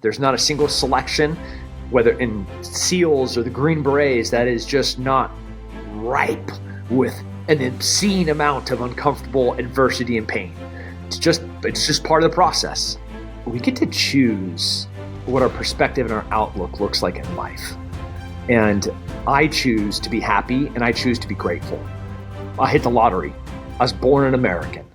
There's not a single selection, whether in SEALs or the Green Berets, that is just not ripe with an obscene amount of uncomfortable adversity and pain. It's just part of the process. We get to choose what our perspective and our outlook looks like in life. And I choose to be happy, and I choose to be grateful. I hit the lottery. I was born an American.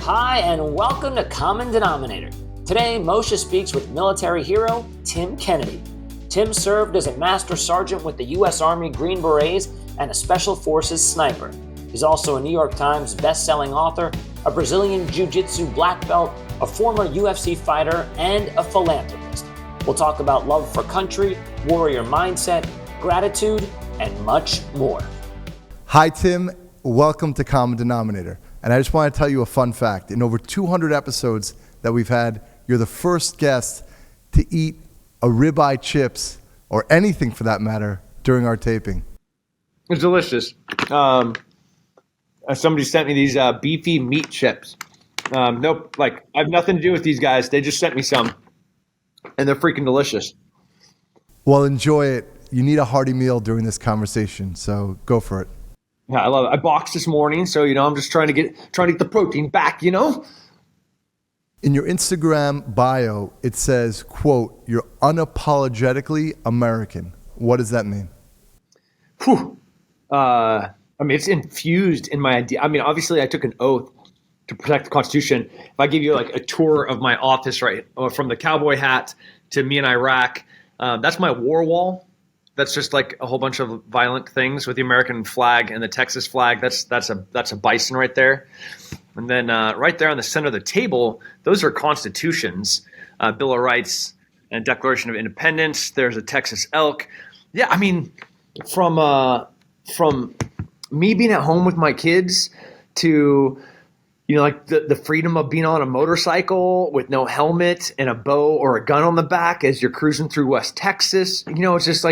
Hi, and welcome to Common Denominator. Today, Moshe speaks with military hero Tim Kennedy. Tim served as a Master Sergeant with the U.S. Army Green Berets and a Special Forces sniper. He's also a New York Times best-selling author, a Brazilian Jiu-Jitsu black belt, a former UFC fighter, and a philanthropist. We'll talk about love for country, warrior mindset, gratitude, and much more. Hi, Tim. Welcome to Common Denominator. And I just want to tell you a fun fact. In over 200 episodes that we've had, you're the first guest to eat a ribeye chips, or anything for that matter, during our taping. It's delicious. Somebody sent me these beefy meat chips. Nope, I have nothing to do with these guys. They just sent me some, and they're freaking delicious. Well, enjoy it. You need a hearty meal during this conversation, so go for it. Yeah, I love it. I boxed this morning, so I'm just trying to get the protein back. In your Instagram bio, it says, quote, "You're unapologetically American." What does that mean? Whew. It's infused in my idea. Obviously, I took an oath to protect the Constitution. If I give you a tour of my office, right, from the cowboy hat to me in Iraq, that's my war wall. That's just a whole bunch of violent things with the American flag and the Texas flag. That's a bison right there. And then right there on the center of the table, those are constitutions, Bill of Rights and Declaration of Independence. There's a Texas elk. Yeah, from me being at home with my kids to the freedom of being on a motorcycle with no helmet and a bow or a gun on the back as you're cruising through West Texas. It's just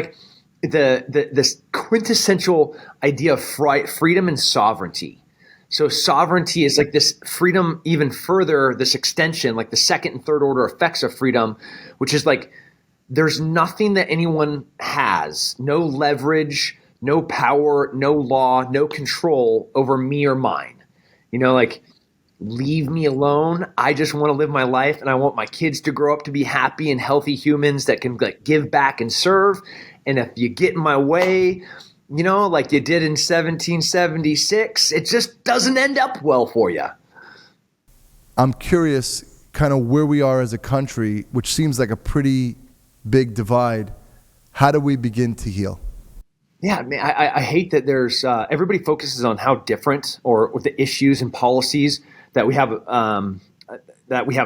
this quintessential idea of freedom and sovereignty. So sovereignty is this freedom even further, this extension, the second and third order effects of freedom, which is there's nothing that anyone has, no leverage, no power, no law, no control over me or mine. Leave me alone. I just want to live my life, and I want my kids to grow up to be happy and healthy humans that can give back and serve. And if you get in my way, like you did in 1776, it just doesn't end up well for you. I'm curious kind of where we are as a country, which seems like a pretty big divide. How do we begin to heal? Yeah, I hate that there's everybody focuses on how different or the issues and policies that we have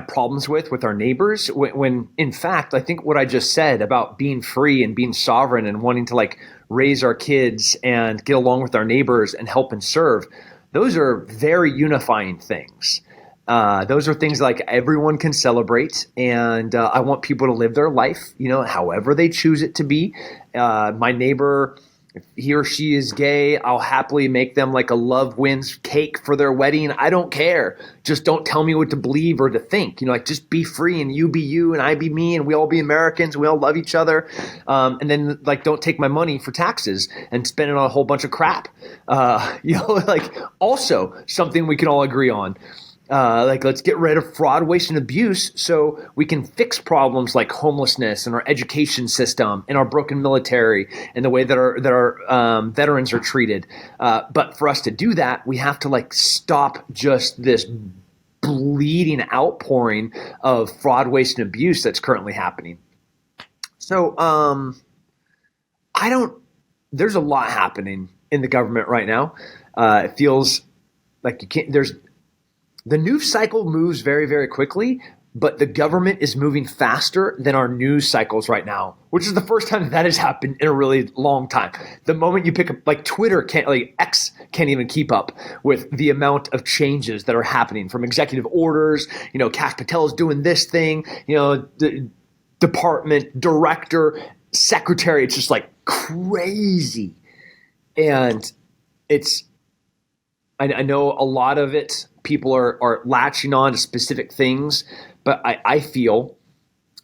problems with our neighbors. When in fact, I think what I just said about being free and being sovereign and wanting to raise our kids and get along with our neighbors and help and serve, those are very unifying things. Those are things everyone can celebrate, and I want people to live their life, however they choose it to be. My neighbor, if he or she is gay, I'll happily make them a love wins cake for their wedding. I don't care. Just don't tell me what to believe or to think. Just be free, and you be you and I be me, and we all be Americans. We all love each other. And then don't take my money for taxes and spend it on a whole bunch of crap. Also something we can all agree on. Let's get rid of fraud, waste, and abuse so we can fix problems like homelessness and our education system and our broken military and the way that our veterans are treated. But for us to do that, we have to stop just this bleeding outpouring of fraud, waste, and abuse that's currently happening. So there's a lot happening in the government right now. It feels like the news cycle moves very, very quickly, but the government is moving faster than our news cycles right now, which is the first time that has happened in a really long time. The moment you pick up, Twitter X can't even keep up with the amount of changes that are happening from executive orders. Kash Patel is doing this thing. department, director, secretary. It's just like crazy. And I know a lot of it, people are latching on to specific things, but I feel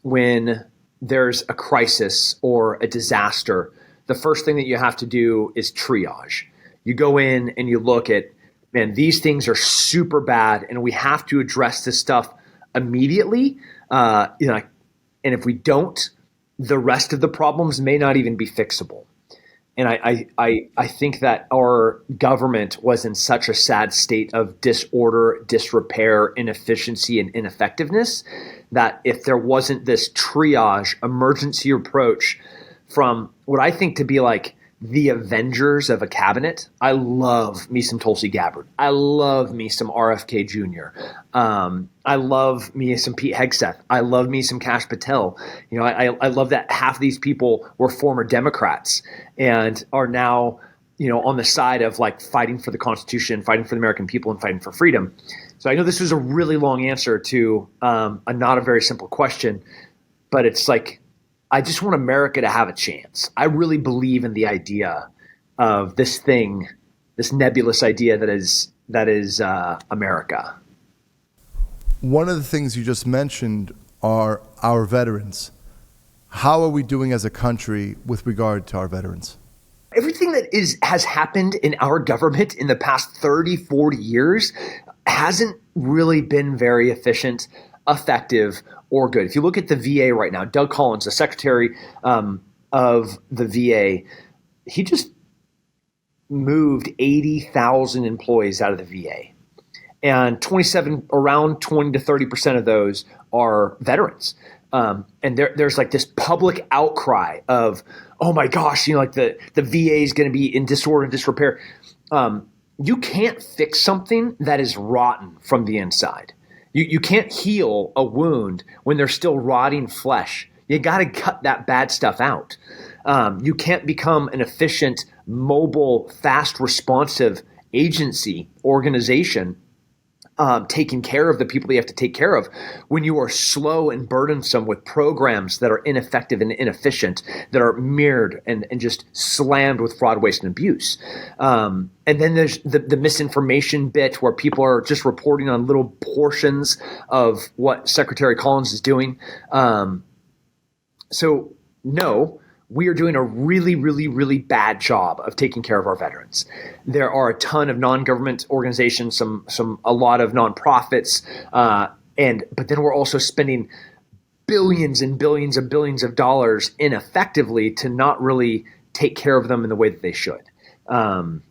when there's a crisis or a disaster, the first thing that you have to do is triage. You go in and you look at, man, these things are super bad and we have to address this stuff immediately. And if we don't, the rest of the problems may not even be fixable. And I think that our government was in such a sad state of disorder, disrepair, inefficiency, and ineffectiveness that if there wasn't this triage, emergency approach from what I think to be like the Avengers of a cabinet. I love me some Tulsi Gabbard. I love me some RFK Jr. I love me some Pete Hegseth. I love me some Kash Patel. I love that half of these people were former Democrats and are now, on the side of like fighting for the Constitution, fighting for the American people, and fighting for freedom. So I know this was a really long answer to a not a very simple question, but it's like, I just want America to have a chance. I really believe in the idea of this thing, this nebulous idea that is America. One of the things you just mentioned are our veterans. How are we doing as a country with regard to our veterans? Everything that has happened in our government in the past 30, 40 years hasn't really been very efficient, effective, or good. If you look at the VA right now, Doug Collins, the secretary of the VA, he just moved 80,000 employees out of the VA. And around 20 to 30% of those are veterans. And there's like this public outcry of, oh my gosh, like the VA is going to be in disorder and disrepair. You can't fix something that is rotten from the inside. You can't heal a wound when there's still rotting flesh. You got to cut that bad stuff out. You can't become an efficient, mobile, fast, responsive agency, organization, taking care of the people that you have to take care of when you are slow and burdensome with programs that are ineffective and inefficient, that are mirrored and just slammed with fraud, waste, and abuse. And then there's the misinformation bit where people are just reporting on little portions of what Secretary Collins is doing. So no, we are doing a really, really, really bad job of taking care of our veterans. There are a ton of non-government organizations, a lot of nonprofits, but then we're also spending billions and billions and billions of dollars ineffectively to not really take care of them in the way that they should. From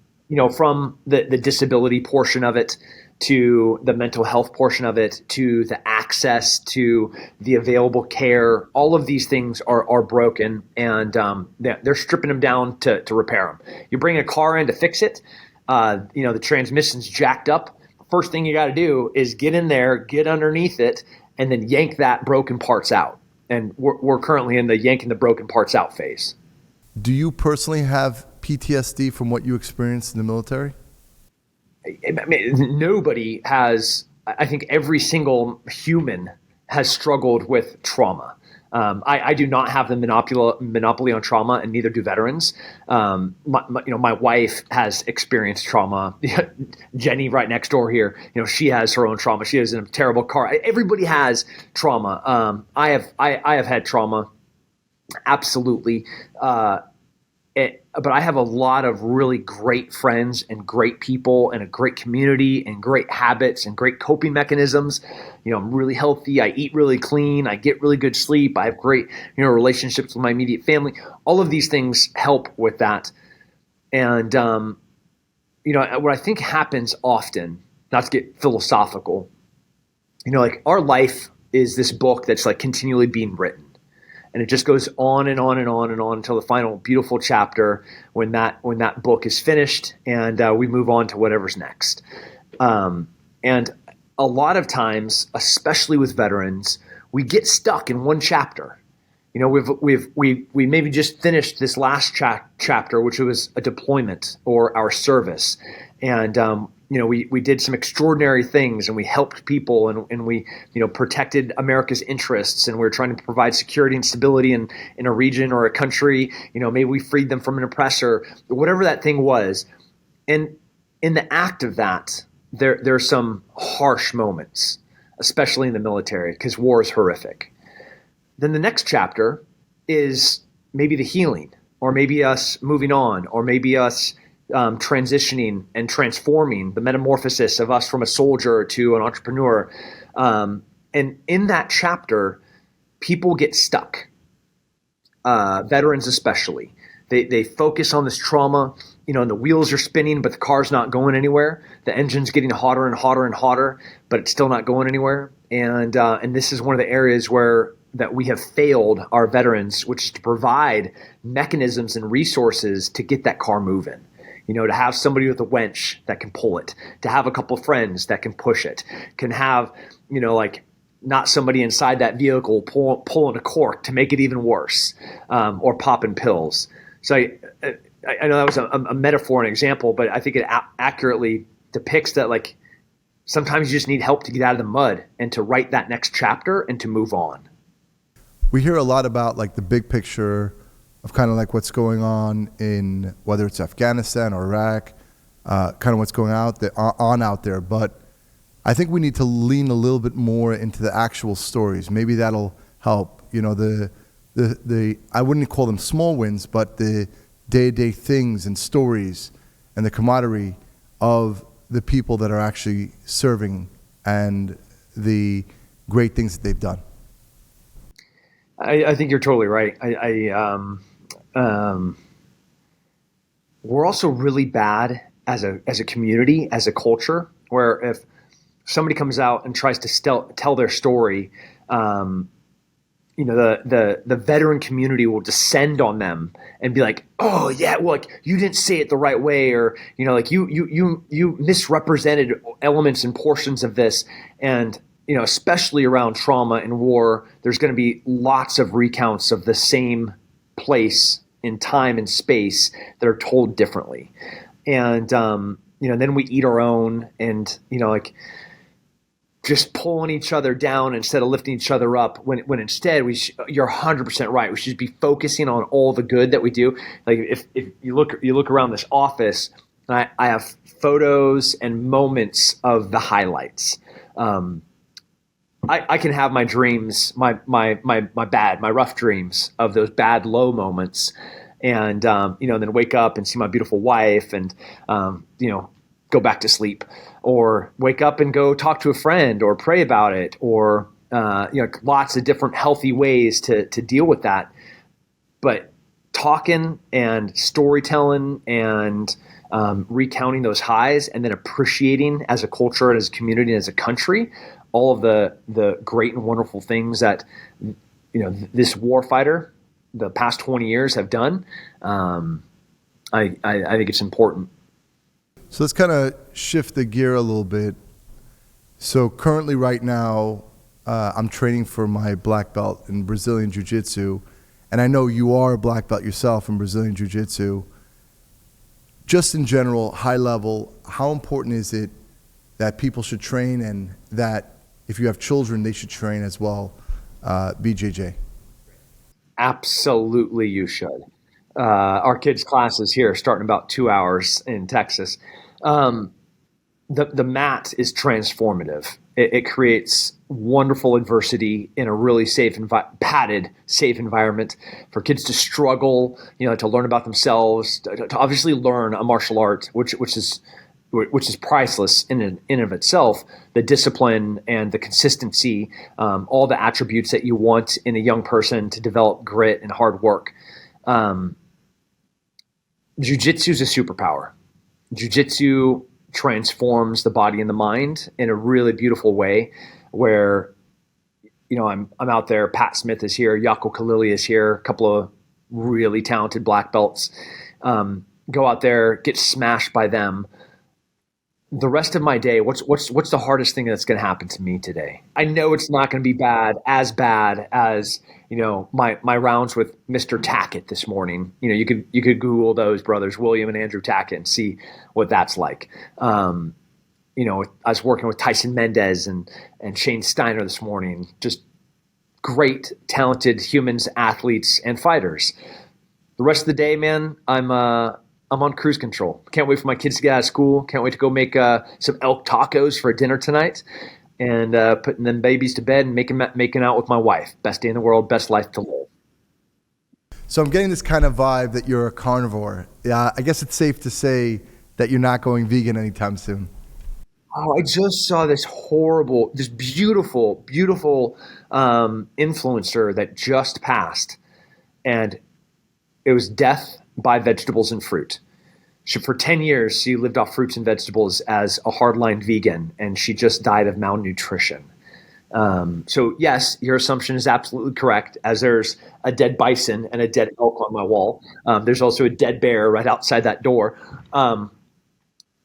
the disability portion of it, to the mental health portion of it, to the access to the available care, all of these things are broken, and they're stripping them down to repair them. You bring a car in to fix it, the transmission's jacked up. First thing you got to do is get in there, get underneath it, and then yank that broken parts out. And we're currently in the yanking the broken parts out phase. Do you personally have PTSD from what you experienced in the military? I mean, nobody has. I think every single human has struggled with trauma. I do not have the monopoly on trauma, and neither do veterans. My wife has experienced trauma. Jenny, right next door here, she has her own trauma. She is in a terrible car. Everybody has trauma. I have had trauma, absolutely. But I have a lot of really great friends and great people and a great community and great habits and great coping mechanisms. I'm really healthy. I eat really clean. I get really good sleep. I have great, relationships with my immediate family. All of these things help with that. And, what I think happens often, not to get philosophical, like our life is this book that's like continually being written. And it just goes on and on and on and on until the final beautiful chapter when that book is finished and we move on to whatever's next. And a lot of times, especially with veterans, we get stuck in one chapter. We maybe just finished this last chapter, which was a deployment or our service. And we did some extraordinary things, and we helped people, and we, protected America's interests, and we were trying to provide security and stability in a region or a country. Maybe we freed them from an oppressor, whatever that thing was. And in the act of that, there are some harsh moments, especially in the military, because war is horrific. Then the next chapter is maybe the healing, or maybe us moving on, or maybe us transitioning and transforming, the metamorphosis of us from a soldier to an entrepreneur. And in that chapter, people get stuck, veterans especially. They focus on this trauma, and the wheels are spinning, but the car's not going anywhere. The engine's getting hotter and hotter and hotter, but it's still not going anywhere. And this is one of the areas that we have failed our veterans, which is to provide mechanisms and resources to get that car moving. To have somebody with a winch that can pull it, to have a couple of friends that can push it, can have, not somebody inside that vehicle pulling a cork to make it even worse, or popping pills. So I know that was a metaphor, an example, but I think it accurately depicts that, sometimes you just need help to get out of the mud and to write that next chapter and to move on. We hear a lot about the big picture of kind of what's going on in, whether it's Afghanistan or Iraq, kind of what's going out there. But I think we need to lean a little bit more into the actual stories. Maybe that'll help. The I wouldn't call them small wins, but the day-to-day things and stories and the camaraderie of the people that are actually serving and the great things that they've done. I think you're totally right. We're also really bad as a community, as a culture, where if somebody comes out and tries to tell their story, the veteran community will descend on them and be like, "Oh yeah, well, you didn't say it the right way," or you misrepresented elements and portions of this. And especially around trauma and war, there's going to be lots of recounts of the same place in time and space that are told differently. And, then we eat our own and, just pulling each other down instead of lifting each other up, when instead you're 100% right. We should be focusing on all the good that we do. If you look around this office, I have photos and moments of the highlights. I can have my dreams, my rough dreams of those bad, low moments, and then wake up and see my beautiful wife, and go back to sleep, or wake up and go talk to a friend, or pray about it, or lots of different healthy ways to deal with that. But talking and storytelling and recounting those highs, and then appreciating as a culture and as a community and as a country all of the great and wonderful things that this warfighter the past 20 years have done. I think it's important. So let's kind of shift the gear a little bit. So currently right now, I'm training for my black belt in Brazilian Jiu-Jitsu, and I know you are a black belt yourself in Brazilian Jiu-Jitsu. Just in general, high level, how important is it that people should train, and that if you have children, they should train as well, BJJ? Absolutely, you should. Our kids' classes here start in about 2 hours in Texas. The mat is transformative. It creates wonderful adversity in a really safe, padded, safe environment for kids to struggle, to learn about themselves, to obviously learn a martial art, which is priceless in and of itself. The discipline and the consistency, all the attributes that you want in a young person to develop grit and hard work. Jiu-jitsu is a superpower. Jiu-jitsu transforms the body and the mind in a really beautiful way, where I'm out there. Pat Smith is here. Yako Kalili is here. A couple of really talented black belts. Go out there, get smashed by them. The rest of my day, what's the hardest thing that's going to happen to me today? I know it's not going to be bad as my rounds with Mr. Tackett this morning. You could Google those brothers, William and Andrew Tackett, and see what that's like. I was working with Tyson Mendez and Shane Steiner this morning. Just great, talented humans, athletes, and fighters. The rest of the day, man, I'm on cruise control. Can't wait for my kids to get out of school. Can't wait to go make some elk tacos for dinner tonight, and putting them babies to bed and making out with my wife. Best day in the world, best life to live. So I'm getting this kind of vibe that you're a carnivore. I guess it's safe to say that you're not going vegan anytime soon. Oh, I just saw this beautiful influencer that just passed, and it was death by vegetables and fruit. For 10 years, she lived off fruits and vegetables as a hardline vegan, and she just died of malnutrition. So yes, your assumption is absolutely correct. As there's a dead bison and a dead elk on my wall, there's also a dead bear right outside that door.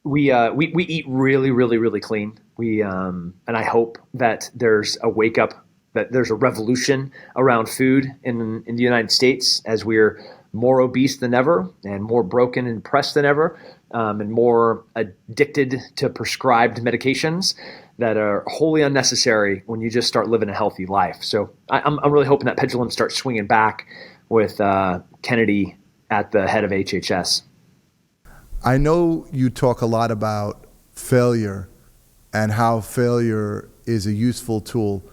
We eat really, really, really clean. And I hope that there's a wake up, that there's a revolution around food in the United States, as we're more obese than ever and more broken and depressed than ever, and more addicted to prescribed medications that are wholly unnecessary when you just start living a healthy life. So I'm really hoping that pendulum starts swinging back with Kennedy at the head of HHS. I know you talk a lot about failure and how failure is a useful tool,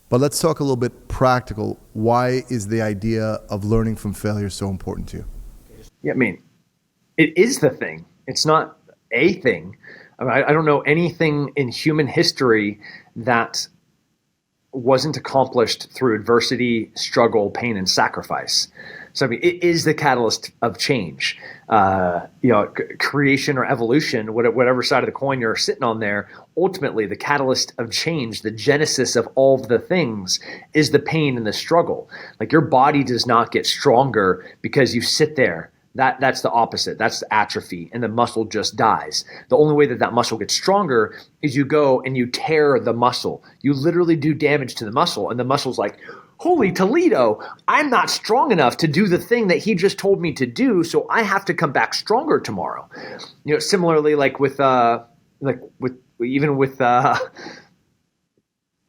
but let's talk a little bit practical. Why is the idea of learning from failure so important to you? Yeah, I mean, it is the thing. It's not a thing. I don't know anything in human history that wasn't accomplished through adversity, struggle, pain, and sacrifice. So I mean, it is the catalyst of change. Creation or evolution, whatever side of the coin you're sitting on there, ultimately the catalyst of change, the genesis of all of the things, is the pain and the struggle. Like, your body does not get stronger because you sit there. That's the opposite. That's the atrophy, and the muscle just dies. The only way that muscle gets stronger is you go and you tear the muscle. You literally do damage to the muscle, and the muscle's like, holy Toledo, I'm not strong enough to do the thing that he just told me to do, so I have to come back stronger tomorrow. Similarly, like with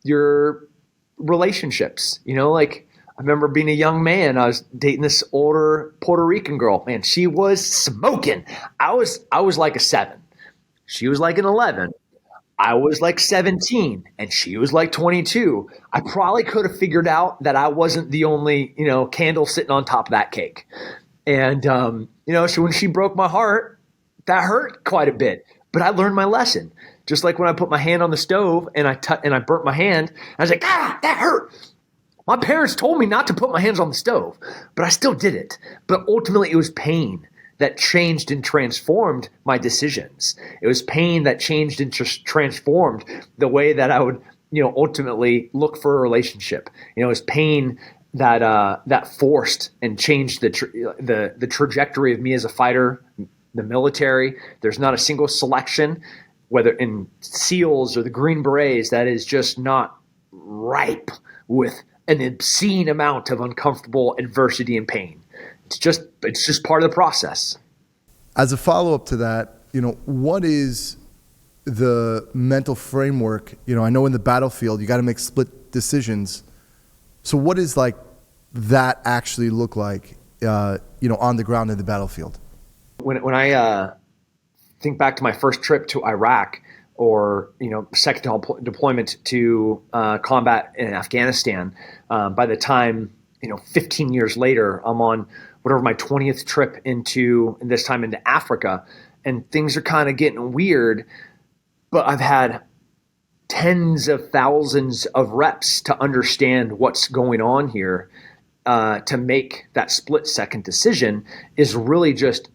your relationships, I remember being a young man. I was dating this older Puerto Rican girl. Man, she was smoking. I was like a 7. She was like an 11. I was like 17, and she was like 22. I probably could have figured out that I wasn't the only, candle sitting on top of that cake. And, so when she broke my heart, that hurt quite a bit. But I learned my lesson. Just like when I put my hand on the stove and I burnt my hand, I was like, that hurt. My parents told me not to put my hands on the stove, but I still did it. But ultimately, it was pain that changed and transformed my decisions. It was pain that changed and transformed the way that I would, ultimately look for a relationship. It was pain that forced and changed the trajectory of me as a fighter, the military. There's not a single selection, whether in SEALs or the Green Berets, that is just not ripe with an obscene amount of uncomfortable adversity and pain. It's just part of the process. As a follow-up to that, what is the mental framework? I know in the battlefield, you got to make split decisions. So what does that actually look like, on the ground in the battlefield? When I think back to my first trip to Iraq, or second deployment to combat in Afghanistan, by the time 15 years later, I'm on whatever my 20th trip this time into Africa, and things are kind of getting weird. But I've had tens of thousands of reps to understand what's going on here. To make that split-second decision is really just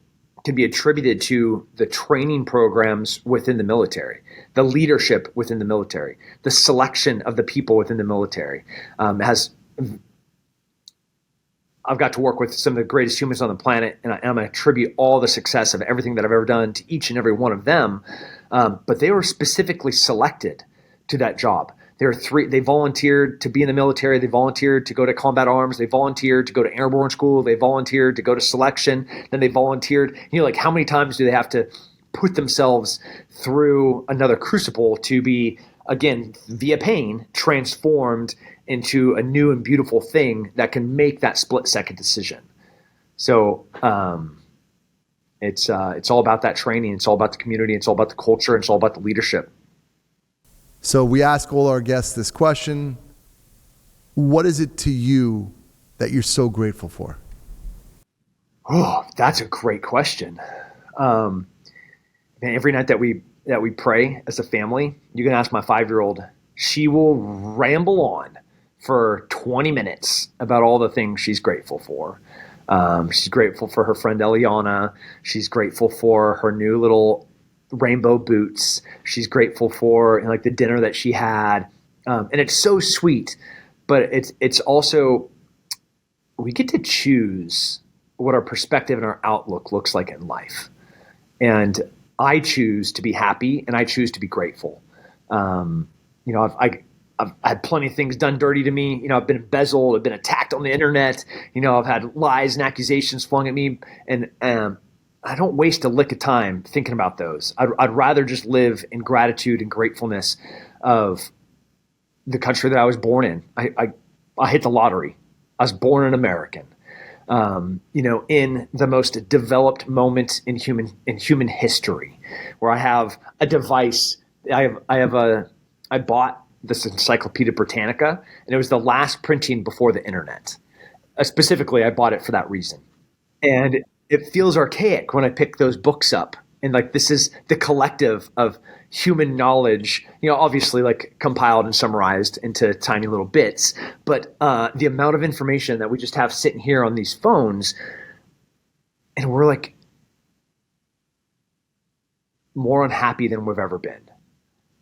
can be attributed to the training programs within the military, the leadership within the military, the selection of the people within the military. I've got to work with some of the greatest humans on the planet, and I'm going to attribute all the success of everything that I've ever done to each and every one of them. But they were specifically selected to that job. They volunteered to be in the military. They volunteered to go to combat arms. They volunteered to go to airborne school. They volunteered to go to selection. Then they volunteered. How many times do they have to put themselves through another crucible to be, again, via pain, transformed into a new and beautiful thing that can make that split-second decision. So it's all about that training. It's all about the community. It's all about the culture. It's all about the leadership. So we ask all our guests this question. What is it to you that you're so grateful for? Oh, that's a great question. And every night that we pray as a family, you can ask my 5-year-old, she will ramble on for 20 minutes about all the things she's grateful for. She's grateful for her friend Eliana. She's grateful for her new little rainbow boots. She's grateful for like the dinner that she had. And it's so sweet, but it's also, we get to choose what our perspective and our outlook looks like in life. And I choose to be happy and I choose to be grateful. I've had plenty of things done dirty to me. I've been embezzled. I've been attacked on the internet. I've had lies and accusations flung at me. And I don't waste a lick of time thinking about those. I'd rather just live in gratitude and gratefulness of the country that I was born in. I hit the lottery. I was born an American. In the most developed moment in human history, where I have a device. I bought this Encyclopedia Britannica, and it was the last printing before the internet. Specifically, I bought it for that reason. And it feels archaic when I pick those books up. And like, this is the collective of human knowledge, obviously like compiled and summarized into tiny little bits. But the amount of information that we just have sitting here on these phones, and we're like more unhappy than we've ever been.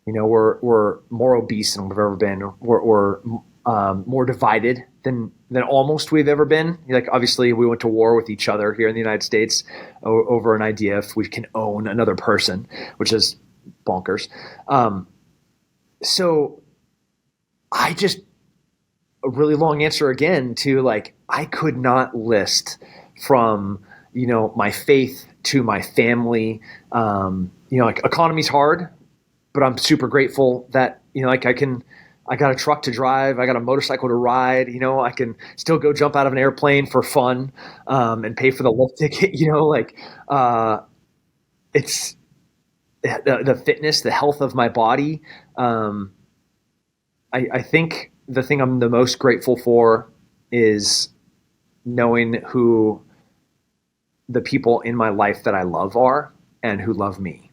We're more obese than we've ever been. We're more divided than almost we've ever been. Like, obviously, we went to war with each other here in the United States over an idea if we can own another person, which is bonkers. So I just, a really long answer again to like, I could not list from, my faith to my family. Like, economy's hard, but I'm super grateful that, I got a truck to drive. I got a motorcycle to ride. I can still go jump out of an airplane for fun, and pay for the lift ticket. It's the fitness, the health of my body. I think the thing I'm the most grateful for is knowing who the people in my life that I love are and who love me.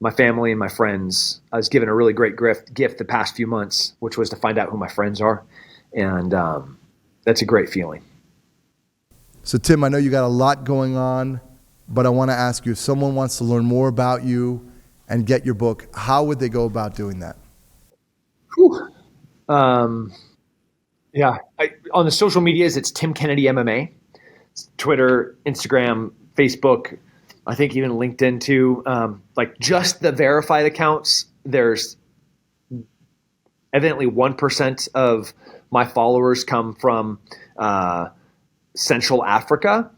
My family and my friends. I was given a really great gift the past few months, which was to find out who my friends are. And that's a great feeling. So Tim, I know you got a lot going on, but I want to ask you, if someone wants to learn more about you and get your book, how would they go about doing that? On the social medias, it's Tim Kennedy MMA. It's Twitter, Instagram, Facebook, I think even LinkedIn too. Like, just the verified accounts, there's evidently 1% of my followers come from Central Africa.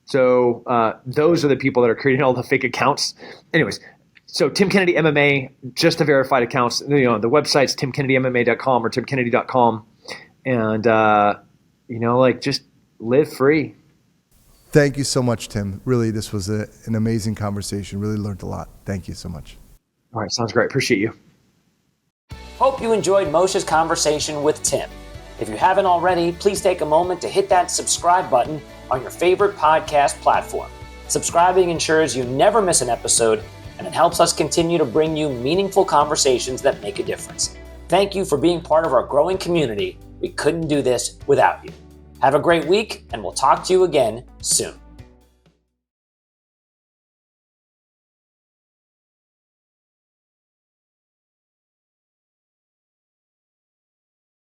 So those are the people that are creating all the fake accounts. Anyways, so Tim Kennedy MMA, just the verified accounts. The website's timkennedymma.com or timkennedy.com. And, just live free. Thank you so much, Tim. Really, this was an amazing conversation. Really learned a lot. Thank you so much. All right. Sounds great. Appreciate you. Hope you enjoyed Moshe's conversation with Tim. If you haven't already, please take a moment to hit that subscribe button on your favorite podcast platform. Subscribing ensures you never miss an episode, and it helps us continue to bring you meaningful conversations that make a difference. Thank you for being part of our growing community. We couldn't do this without you. Have a great week, and we'll talk to you again soon.